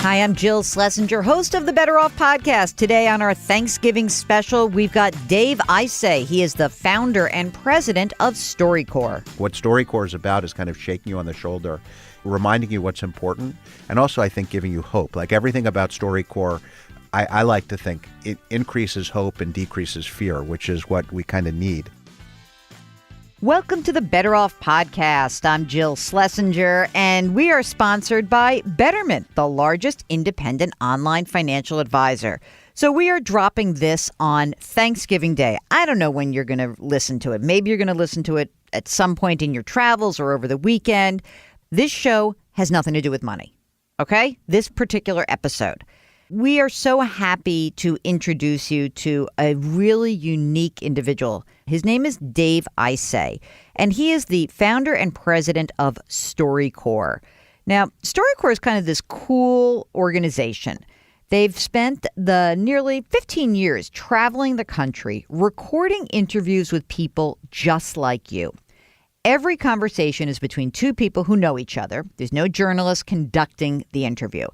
Hi, I'm Jill Schlesinger, host of the Better Off podcast. Today on our Thanksgiving special, we've got Dave Isay. He is the founder and president of StoryCorps. What StoryCorps is about is kind of shaking you on the shoulder, reminding you what's important, and also, I think, giving you hope. Like everything about StoryCorps, I like to think it increases hope and decreases fear, which is what we kind of need. Welcome to the Better Off podcast. I'm Jill Schlesinger, and we are sponsored by Betterment, the largest independent online financial advisor. So we are dropping this on Thanksgiving Day. I don't know when you're going to listen to it. Maybe you're going to listen to it at some point in your travels or over the weekend. This show has nothing to do with money, okay? This particular episode. We are so happy to introduce you to a really unique individual. His name is Dave Isay, and he is the founder and president of StoryCorps. Now, StoryCorps is kind of this cool organization. They've spent the nearly 15 years traveling the country, recording interviews with people just like you. Every conversation is between two people who know each other. There's no journalist conducting the interview.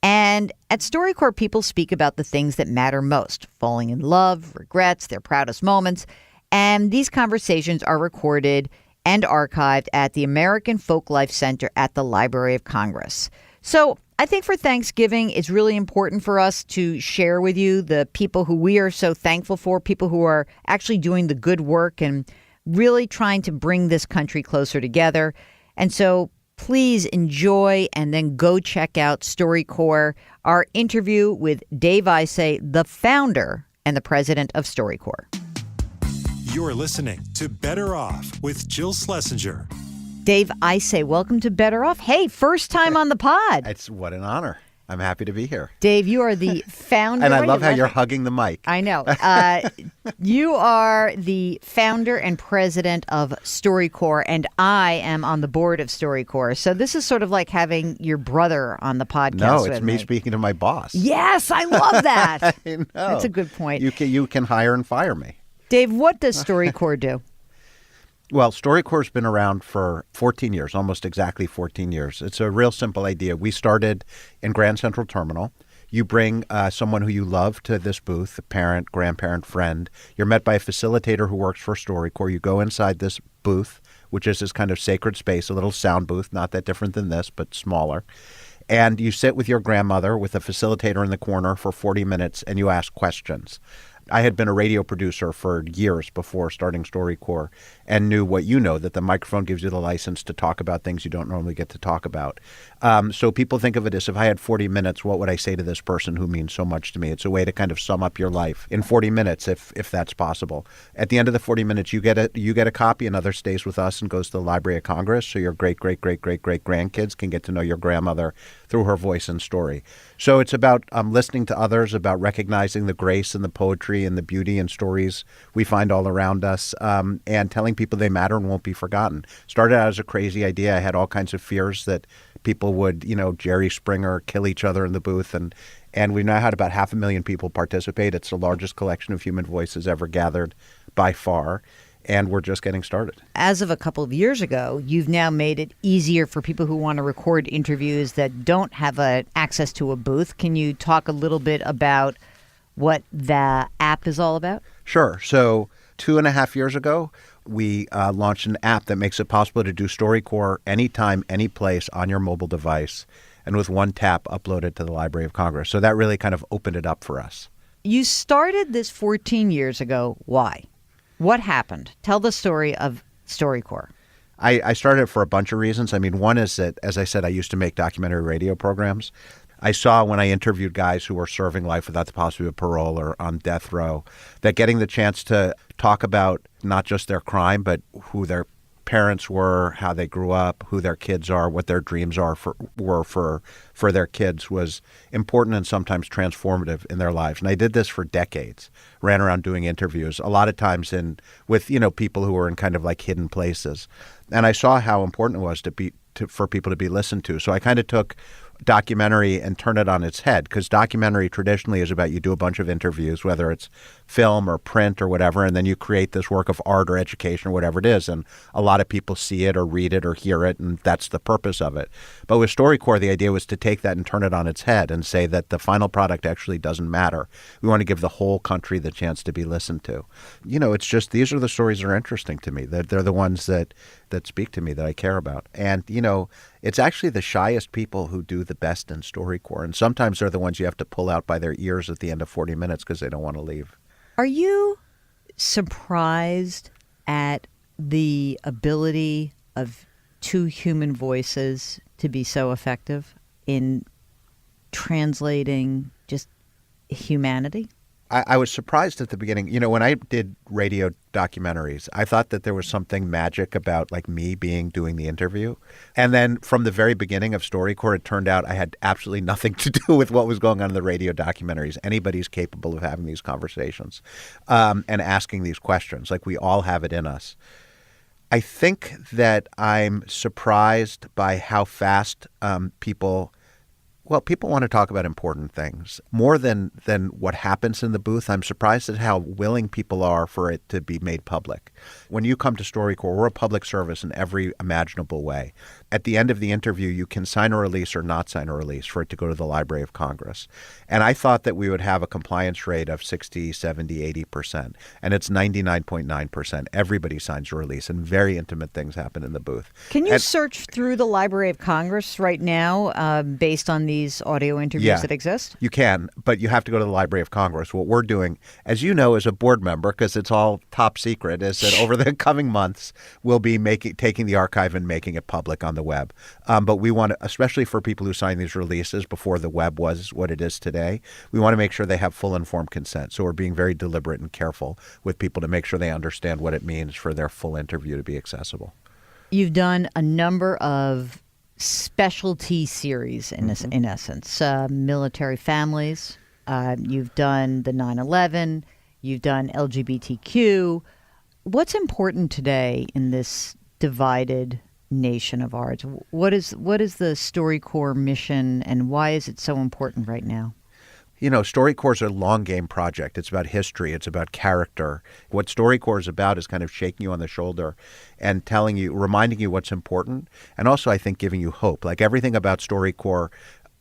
And at StoryCorps, people speak about the things that matter most, falling in love, regrets, their proudest moments. And these conversations are recorded and archived at the American Folklife Center at the Library of Congress. So I think for Thanksgiving, it's really important for us to share with you the people who we are so thankful for, people who are actually doing the good work and really trying to bring this country closer together. And so please enjoy and then go check out StoryCorps, our interview with Dave Isay, the founder and the president of StoryCorps. You're listening to Better Off with Jill Schlesinger. Dave Isay, welcome to Better Off. Hey, first time on the pod. It's what an honor. I'm happy to be here. Dave, you are the founder. And I love how you're hugging the mic. I know. You are the founder and president of StoryCorps, and I am on the board of StoryCorps. So this is sort of like having your brother on the podcast. No, it's with me speaking to my boss. Yes, I love that. I know. That's a good point. You can hire and fire me. Dave, what does StoryCorps do? Well, StoryCorps has been around for 14 years, almost exactly 14 years. It's a real simple idea. We started in Grand Central Terminal. You bring someone who you love to this booth, a parent, grandparent, friend. You're met by a facilitator who works for StoryCorps. You go inside this booth, which is this kind of sacred space, a little sound booth, not that different than this, but smaller. And you sit with your grandmother with a facilitator in the corner for 40 minutes, and you ask questions. I had been a radio producer for years before starting StoryCorps and knew what you know, that the microphone gives you the license to talk about things you don't normally get to talk about. So people think of it as, if I had 40 minutes, what would I say to this person who means so much to me? It's a way to kind of sum up your life in 40 minutes, if that's possible. At the end of the 40 minutes, you get a copy. Another stays with us and goes to the Library of Congress, so your great-great-great-great-great-grandkids can get to know your grandmother through her voice and story. So it's about listening to others, about recognizing the grace and the poetry and the beauty and stories we find all around us, and telling people they matter and won't be forgotten. Started out as a crazy idea. I had all kinds of fears that people would, Jerry Springer, kill each other in the booth. And we've now had about 500,000 people participate. It's the largest collection of human voices ever gathered by far. And we're just getting started. As of a couple of years ago, you've now made it easier for people who want to record interviews that don't have access to a booth. Can you talk a little bit about what the app is all about? Sure. So 2.5 years ago, we launched an app that makes it possible to do StoryCorps anytime, any place on your mobile device, and with one tap, upload it to the Library of Congress. So that really kind of opened it up for us. You started this 14 years ago. Why? What happened? Tell the story of StoryCorps. I started it for a bunch of reasons. I mean, one is that, as I said, I used to make documentary radio programs. I saw when I interviewed guys who were serving life without the possibility of parole or on death row, that getting the chance to talk about not just their crime, but who their parents were, how they grew up, who their kids are, what their dreams were for their kids was important and sometimes transformative in their lives. And I did this for decades, ran around doing interviews, a lot of times with people who were in kind of like hidden places. And I saw how important it was for people to be listened to. So I kind of took documentary and turn it on its head, because documentary traditionally is about you do a bunch of interviews, whether it's film or print or whatever, and then you create this work of art or education or whatever it is, and a lot of people see it or read it or hear it, and that's the purpose of it. But with StoryCorps, the idea was to take that and turn it on its head and say that the final product actually doesn't matter. We want to give the whole country the chance to be listened to. It's just these are the stories that are interesting to me. They're the ones that speak to me, that I care about. And, it's actually the shyest people who do the best in StoryCorps. And sometimes they're the ones you have to pull out by their ears at the end of 40 minutes because they don't want to leave. Are you surprised at the ability of two human voices to be so effective in translating just humanity? I was surprised at the beginning. When I did radio documentaries, I thought that there was something magic about me doing the interview. And then from the very beginning of StoryCorps, it turned out I had absolutely nothing to do with what was going on in the radio documentaries. Anybody's capable of having these conversations and asking these questions. We all have it in us. I think that I'm surprised by how fast people want to talk about important things. More than what happens in the booth, I'm surprised at how willing people are for it to be made public. When you come to StoryCorps, we're a public service in every imaginable way. At the end of the interview, you can sign a release or not sign a release for it to go to the Library of Congress. And I thought that we would have a compliance rate of 60, 70, 80%. And it's 99.9%. Everybody signs a release, and very intimate things happen in the booth. Can you search through the Library of Congress right now based on these audio interviews that exist? You can, but you have to go to the Library of Congress. What we're doing, as you know, as a board member, because it's all top secret, is that over the coming months, we'll be taking the archive and making it public on the web. But we want to, especially for people who sign these releases before the web was what it is today, we want to make sure they have full informed consent. So we're being very deliberate and careful with people to make sure they understand what it means for their full interview to be accessible. You've done a number of specialty series in essence, military families. You've done the 9/11. You've done LGBTQ. What's important today in this divided nation of ours? What is the StoryCorps mission, and why is it so important right now? StoryCorps is a long game project. It's about history. It's about character. What StoryCorps is about is kind of shaking you on the shoulder and reminding you what's important, and also, I think, giving you hope. Everything about StoryCorps,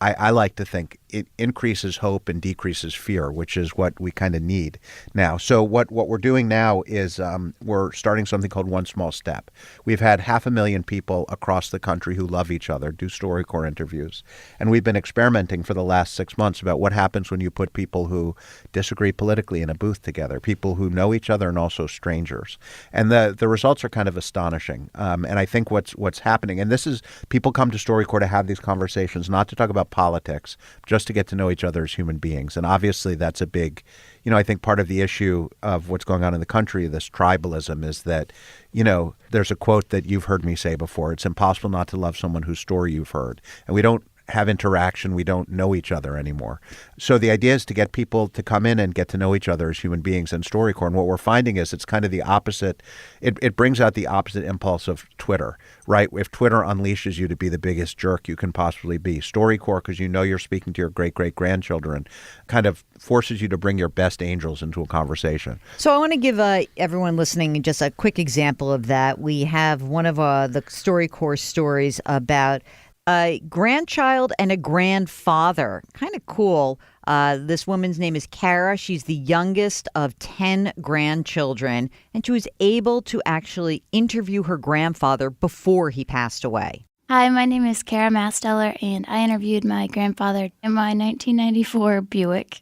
I like to think it increases hope and decreases fear, which is what we kind of need now. So what we're doing now is we're starting something called One Small Step. We've had 500,000 people across the country who love each other do StoryCorps interviews. And we've been experimenting for the last 6 months about what happens when you put people who disagree politically in a booth together, people who know each other and also strangers. And the results are kind of astonishing. And I think what's happening, and this is, people come to StoryCorps to have these conversations, not to talk about politics, just to get to know each other as human beings. And obviously that's a big, I think part of the issue of what's going on in the country, this tribalism, is that, there's a quote that you've heard me say before: it's impossible not to love someone whose story you've heard. And we don't have interaction. We don't know each other anymore. So the idea is to get people to come in and get to know each other as human beings in StoryCorps. And what we're finding is it's kind of the opposite. It brings out the opposite impulse of Twitter, right? If Twitter unleashes you to be the biggest jerk you can possibly be, StoryCorps, because you're speaking to your great-great-grandchildren, kind of forces you to bring your best angels into a conversation. So I want to give everyone listening just a quick example of that. We have one of the StoryCorps stories about a grandchild and a grandfather. Kind of cool. This woman's name is Kara. She's the youngest of 10 grandchildren, and she was able to actually interview her grandfather before he passed away. Hi, my name is Kara Masteller, and I interviewed my grandfather in my 1994 Buick.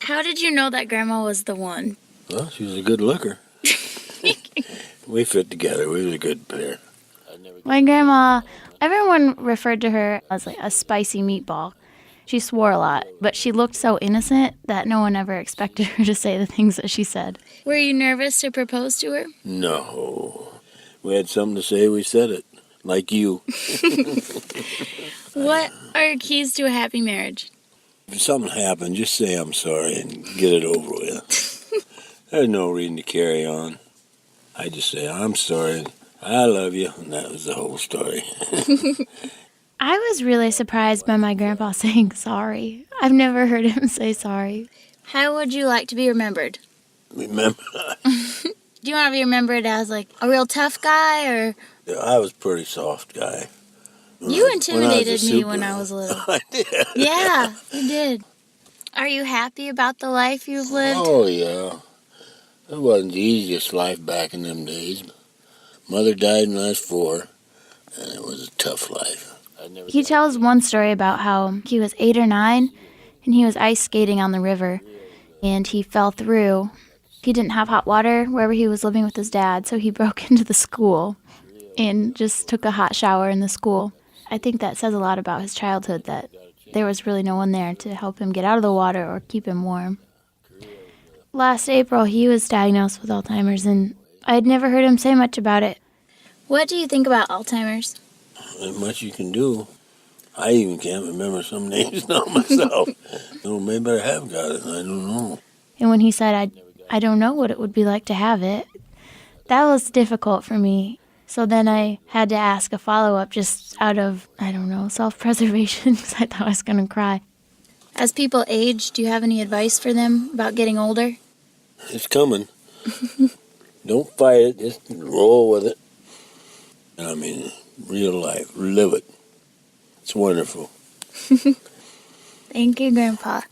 How did you know that Grandma was the one? Well, she was a good looker. We fit together. We was a good pair. My grandma, everyone referred to her as like a spicy meatball. She swore a lot, but she looked so innocent that no one ever expected her to say the things that she said. Were you nervous to propose to her? No. We had something to say, we said it. Like you. What are your keys to a happy marriage? If something happened, just say I'm sorry and get it over with. There's no reason to carry on. I just say, I'm sorry, I love you, and that was the whole story. I I was really surprised by my grandpa saying sorry. I've never heard him say sorry. How would you like to be remembered? Remember? Do you want to be remembered as like a real tough guy or? Yeah, I was a pretty soft guy. You intimidated me when I was little. I did. Yeah, you did. Are you happy about the life you've lived? Oh, yeah. It wasn't the easiest life back in them days. Mother died when I was 4, and it was a tough life. He tells one story about how he was 8 or 9, and he was ice skating on the river, and he fell through. He didn't have hot water wherever he was living with his dad, so he broke into the school and just took a hot shower in the school. I think that says a lot about his childhood, that there was really no one there to help him get out of the water or keep him warm. Last April, he was diagnosed with Alzheimer's, and I'd never heard him say much about it. What do you think about Alzheimer's? Not much you can do. I even can't remember some names now myself. Maybe I have got it. I don't know. And when he said, I don't know what it would be like to have it, that was difficult for me. So then I had to ask a follow-up just out of, self-preservation, because I thought I was going to cry. As people age, do you have any advice for them about getting older? It's coming. Don't fight it. Just roll with it. Real life. Live it. It's wonderful. Thank you, Grandpa.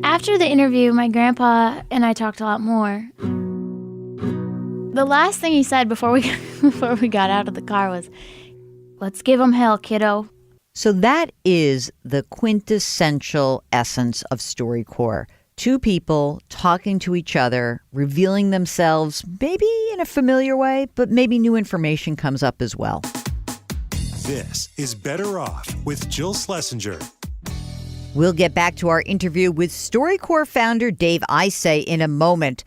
After the interview, my grandpa and I talked a lot more. The last thing he said before we got out of the car was, "Let's give 'em hell, kiddo." So that is the quintessential essence of StoryCorps. Two people talking to each other, revealing themselves, maybe in a familiar way, but maybe new information comes up as well. This is Better Off with Jill Schlesinger. We'll get back to our interview with StoryCorps founder Dave Isay in a moment.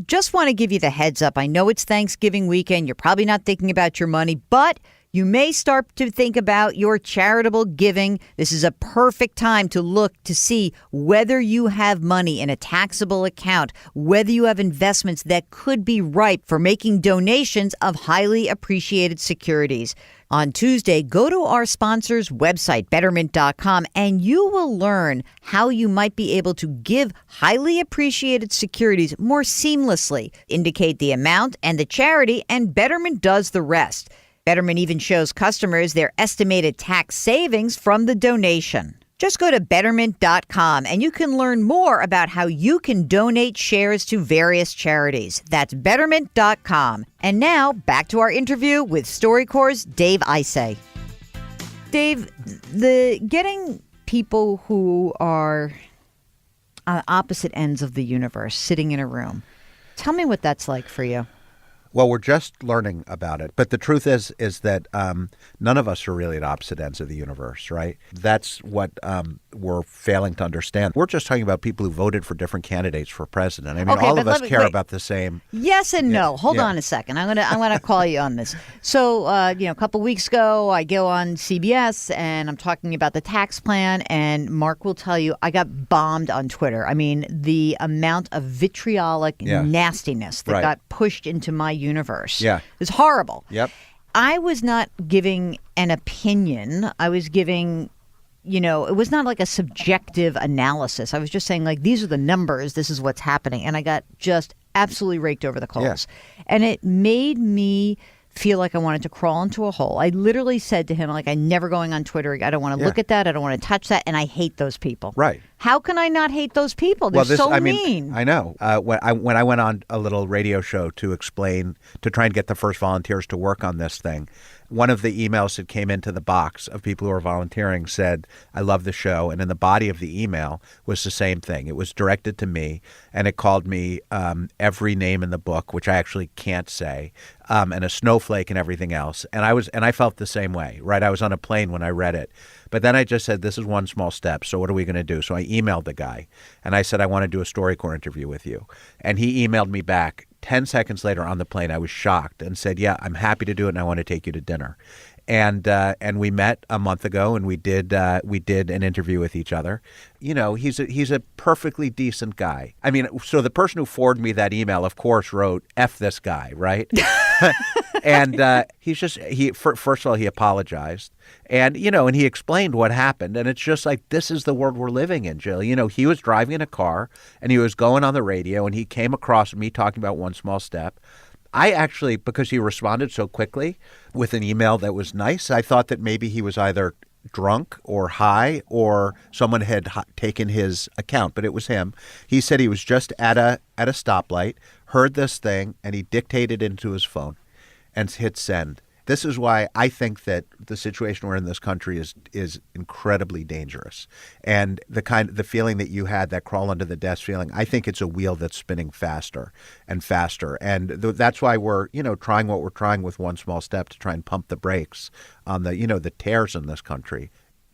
Just want to give you the heads up. I know it's Thanksgiving weekend. You're probably not thinking about your money, but you may start to think about your charitable giving. This is a perfect time to look to see whether you have money in a taxable account, whether you have investments that could be ripe for making donations of highly appreciated securities. On Tuesday, go to our sponsor's website, betterment.com, and you will learn how you might be able to give highly appreciated securities more seamlessly, indicate the amount and the charity, and Betterment does the rest. Betterment even shows customers their estimated tax savings from the donation. Just go to betterment.com and you can learn more about how you can donate shares to various charities. That's betterment.com. And now back to our interview with StoryCorps' Dave Isay. Dave, the getting people who are on opposite ends of the universe sitting in a room. Tell me what that's like for you. Well, we're just learning about it. But the truth is that none of us are really at opposite ends of the universe, right? That's what we're failing to understand. We're just talking about people who voted for different candidates for president. I mean, Okay, all but of us let me- care wait. about the same. Yes and no. Yeah, Hold yeah. on a second. I'm gonna call you on this. So, a couple weeks ago, I go on CBS and I'm talking about the tax plan, and Mark will tell you I got bombed on Twitter. I mean, the amount of vitriolic Yeah. nastiness that Right. got pushed into my universe. Yeah. It was horrible. Yep. I was not giving an opinion. I was giving, it was not like a subjective analysis. I was just saying, like, these are the numbers. This is what's happening. And I got just absolutely raked over the coals. And it made me feel like I wanted to crawl into a hole. I literally said to him, like, I'm never going on Twitter. I don't want to look at that. I don't want to touch that. And I hate those people. Right. How can I not hate those people? They're so mean. I know. When I went on a little radio show to try and get the first volunteers to work on this thing, one of the emails that came into the box of people who were volunteering said, "I love the show." And in the body of the email was the same thing. It was directed to me, and it called me every name in the book, which I actually can't say, and a snowflake and everything else. And I felt the same way, right? I was on a plane when I read it. But then I just said, this is one small step. So what are we going to do? So I emailed the guy, and I said, I want to do a StoryCorps interview with you. And he emailed me back 10 seconds later on the plane. I was shocked and said, yeah, I'm happy to do it, and I want to take you to dinner. And we met a month ago, and we did an interview with each other. He's a perfectly decent guy. I mean, so the person who forwarded me that email, of course, wrote "F this guy," right? And first of all, he apologized, and and he explained what happened. And it's just like, this is the world we're living in, Jill. He was driving in a car, and he was going on the radio, and he came across me talking about One Small Step. I actually, because he responded so quickly with an email that was nice, I thought that maybe he was either drunk or high or someone had taken his account, but it was him. He said he was just at a stoplight, heard this thing, and he dictated into his phone and hit send. This is why I think that the situation we're in this country is incredibly dangerous. And the feeling that you had, that crawl under the desk feeling, I think it's a wheel that's spinning faster and faster. And that's why we're, trying what we're trying with One Small Step to try and pump the brakes on the tares in this country.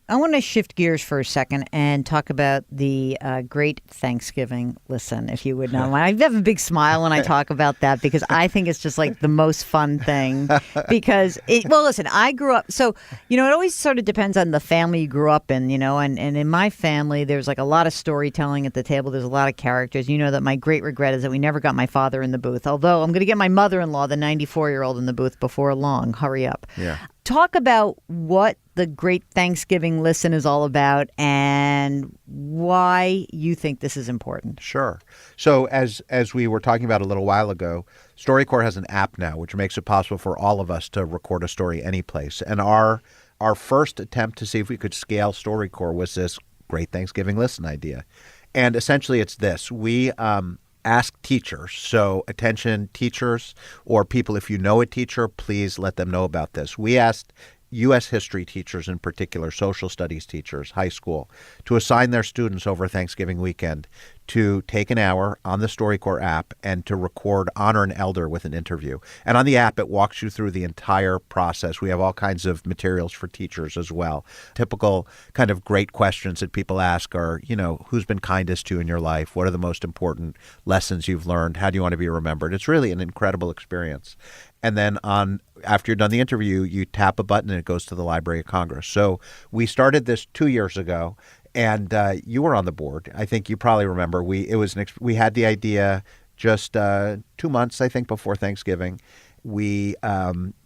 I want to shift gears for a second and talk about the Great Thanksgiving Listen, if you would know. I have a big smile when I talk about that because I think it's just like the most fun thing. Because, listen, I grew up, so, it always sort of depends on the family you grew up in, and in my family, there's like a lot of storytelling at the table. There's a lot of characters. You know that my great regret is that we never got my father in the booth, although I'm going to get my mother-in-law, the 94-year-old, in the booth before long. Hurry up. Yeah. Talk about what the Great Thanksgiving Listen is all about and why you think this is important. Sure. So as we were talking about a little while ago, StoryCorps has an app now, which makes it possible for all of us to record a story anyplace. And our first attempt to see if we could scale StoryCorps was this Great Thanksgiving Listen idea. And essentially it's this. We ask teachers. So attention teachers or people, if you know a teacher, please let them know about this. We asked U.S. history teachers in particular, social studies teachers, high school, to assign their students over Thanksgiving weekend to take an hour on the StoryCorps app and to record Honor an Elder with an interview. And on the app, it walks you through the entire process. We have all kinds of materials for teachers as well. Typical kind of great questions that people ask are, who's been kindest to you in your life? What are the most important lessons you've learned? How do you want to be remembered? It's really an incredible experience. And then after you're done the interview, you tap a button and it goes to the Library of Congress. So we started this 2 years ago, and you were on the board. I think you probably remember. We had the idea just 2 months, I think, before Thanksgiving. We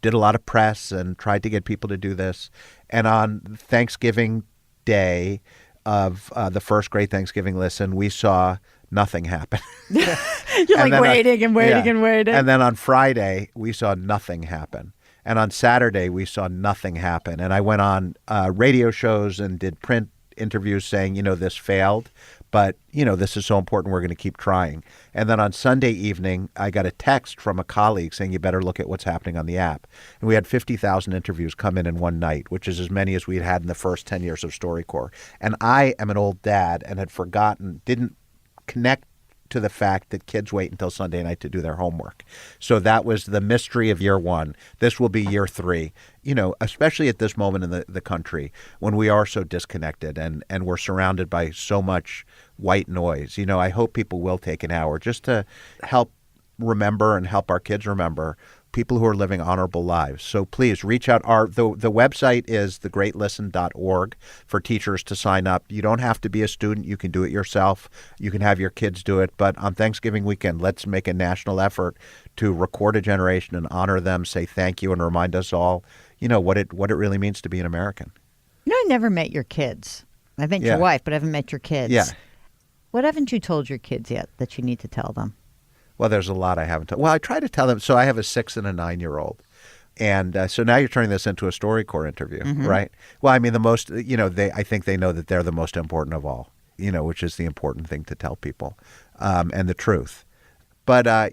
did a lot of press and tried to get people to do this. And on Thanksgiving Day of the first Great Thanksgiving Listen, we saw nothing happen. You're like waiting and waiting and waiting. And then on Friday, we saw nothing happen. And on Saturday, we saw nothing happen. And I went on radio shows and did print interviews saying, this failed, but, this is so important, we're going to keep trying. And then on Sunday evening, I got a text from a colleague saying, you better look at what's happening on the app. And we had 50,000 interviews come in one night, which is as many as we'd had in the first 10 years of StoryCorps. And I am an old dad and had didn't connect to the fact that kids wait until Sunday night to do their homework. So that was the mystery of year one. This will be year three, especially at this moment in the country when we are so disconnected and we're surrounded by so much white noise. I hope people will take an hour just to help remember and help our kids remember people who are living honorable lives. So please reach out. The website is thegreatlisten.org for teachers to sign up. You don't have to be a student. You can do it yourself. You can have your kids do it. But on Thanksgiving weekend, let's make a national effort to record a generation and honor them, say thank you, and remind us all, what it really means to be an American. I never met your kids. I've met your wife, but I haven't met your kids. Yeah. What haven't you told your kids yet that you need to tell them? Well, there's a lot I haven't told. Well, I try to tell them. So I have a 6 and a 9-year-old. And so now you're turning this into a StoryCorps interview, right? Well, I mean, the most, I think they know that they're the most important of all, which is the important thing to tell people and the truth. But, I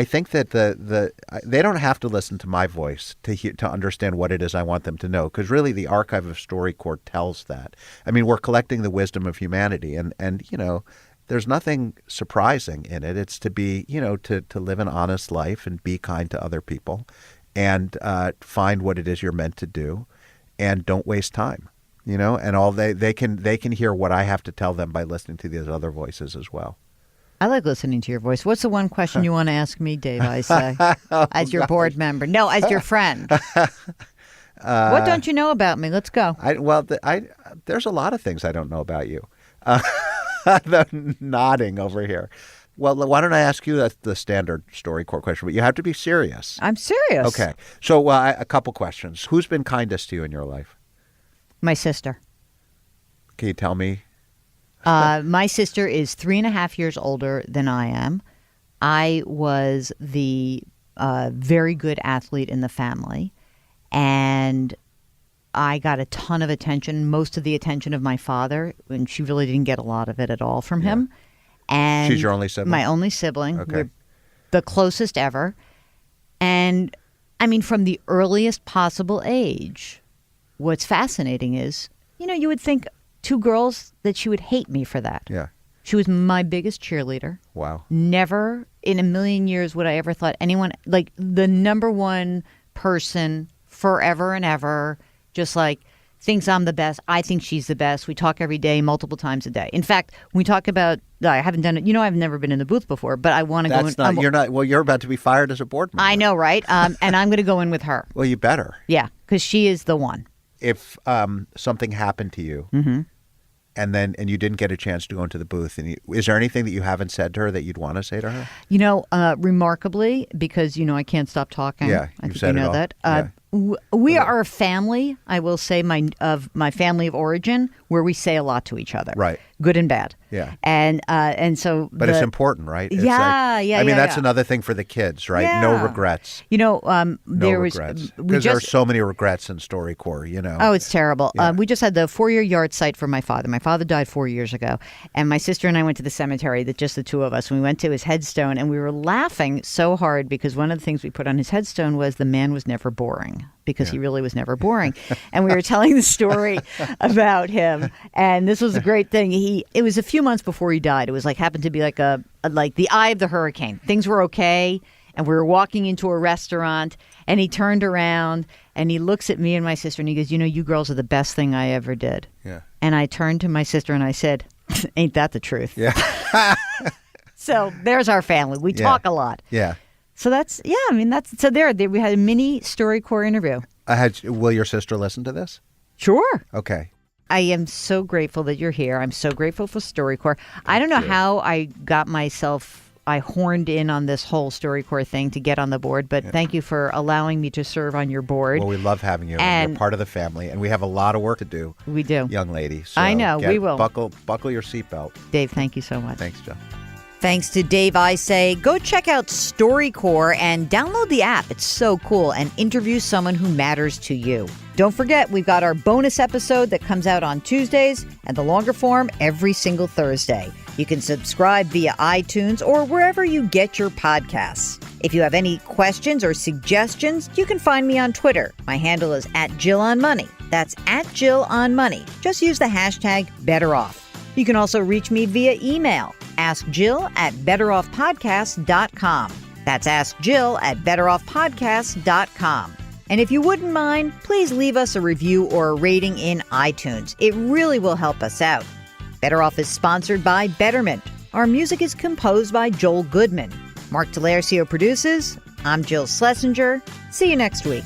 think that they don't have to listen to my voice to understand what it is I want them to know, because really the archive of StoryCorps tells that. I mean, we're collecting the wisdom of humanity and there's nothing surprising in it. It's to be, to live an honest life and be kind to other people and find what it is you're meant to do and don't waste time, and all they can hear what I have to tell them by listening to these other voices as well. I like listening to your voice. What's the one question you want to ask me, Dave Isay, as your board member? No, as your friend. What don't you know about me? Let's go. There's a lot of things I don't know about you. The nodding over here. Well, why don't I ask you the standard StoryCorps question? But you have to be serious. I'm serious. Okay. So a couple questions. Who's been kindest to you in your life? My sister. Can you tell me? My sister is 3.5 years older than I am. I was the very good athlete in the family, and I got a ton of attention, most of the attention of my father, and she really didn't get a lot of it at all from him. And she's your only sibling? My only sibling. Okay. We're the closest ever. And, I mean, from the earliest possible age, what's fascinating is, you would think 2 girls that she would hate me for that. Yeah. She was my biggest cheerleader. Wow. Never in a million years would I ever thought anyone, like the number one person forever and ever, just like thinks I'm the best. I think she's the best. We talk every day, multiple times a day. In fact, when we talk about, I haven't done it. I've never been in the booth before, but I want to go in. That's not, you're not, well, you're about to be fired as a board member. I know, right? And I'm going to go in with her. Well, you better. Yeah, because she is the one. If something happened to you, and you didn't get a chance to go into the booth, is there anything that you haven't said to her that you'd want to say to her? Remarkably, because I can't stop talking. Yeah, I you've think said you know it all. that. Yeah. We are a family. I will say my family of origin, where we say a lot to each other, Right. Good and bad. Yeah. And so. But it's important, right? It's yeah. I mean, that's another thing for the kids, right? Yeah. No regrets. There No was regrets. Because there are so many regrets in StoryCorps, Oh, it's terrible. Yeah. We just had the 4-year yard site for my father. My father died 4 years ago. And my sister and I went to the cemetery, just the two of us. And we went to his headstone, and we were laughing so hard because one of the things we put on his headstone was the man was never boring, because he really was never boring. And we were telling the story about him. And this was a great thing. It was a few months before he died. It was happened to be like the eye of the hurricane. Things were okay. And we were walking into a restaurant, and he turned around and he looks at me and my sister and he goes, you girls are the best thing I ever did. Yeah. And I turned to my sister and I said, ain't that the truth? Yeah. So there's our family. We talk a lot. Yeah. So so there we had a mini StoryCorps interview. Will your sister listen to this? Sure. Okay. I am so grateful that you're here. I'm so grateful for StoryCorps. I don't know how I got I horned in on this whole StoryCorps thing to get on the board, but thank you for allowing me to serve on your board. Well, we love having you. And you're part of the family, and we have a lot of work to do. We do. Young lady. So I know, we will. Buckle your seatbelt. Dave, thank you so much. Thanks, Joe. Thanks to Dave Isay. Go check out StoryCorps and download the app. It's so cool, and interview someone who matters to you. Don't forget, we've got our bonus episode that comes out on Tuesdays and the longer form every single Thursday. You can subscribe via iTunes or wherever you get your podcasts. If you have any questions or suggestions, you can find me on Twitter. My handle is @JillOnMoney. That's @JillOnMoney. Just use the hashtag BetterOff. You can also reach me via email. Ask Jill at betteroffpodcast.com. That's Ask Jill at betteroffpodcast.com. And if you wouldn't mind, please leave us a review or a rating in iTunes. It really will help us out. Better Off is sponsored by Betterment. Our music is composed by Joel Goodman. Mark Talercio produces. I'm Jill Schlesinger. See you next week.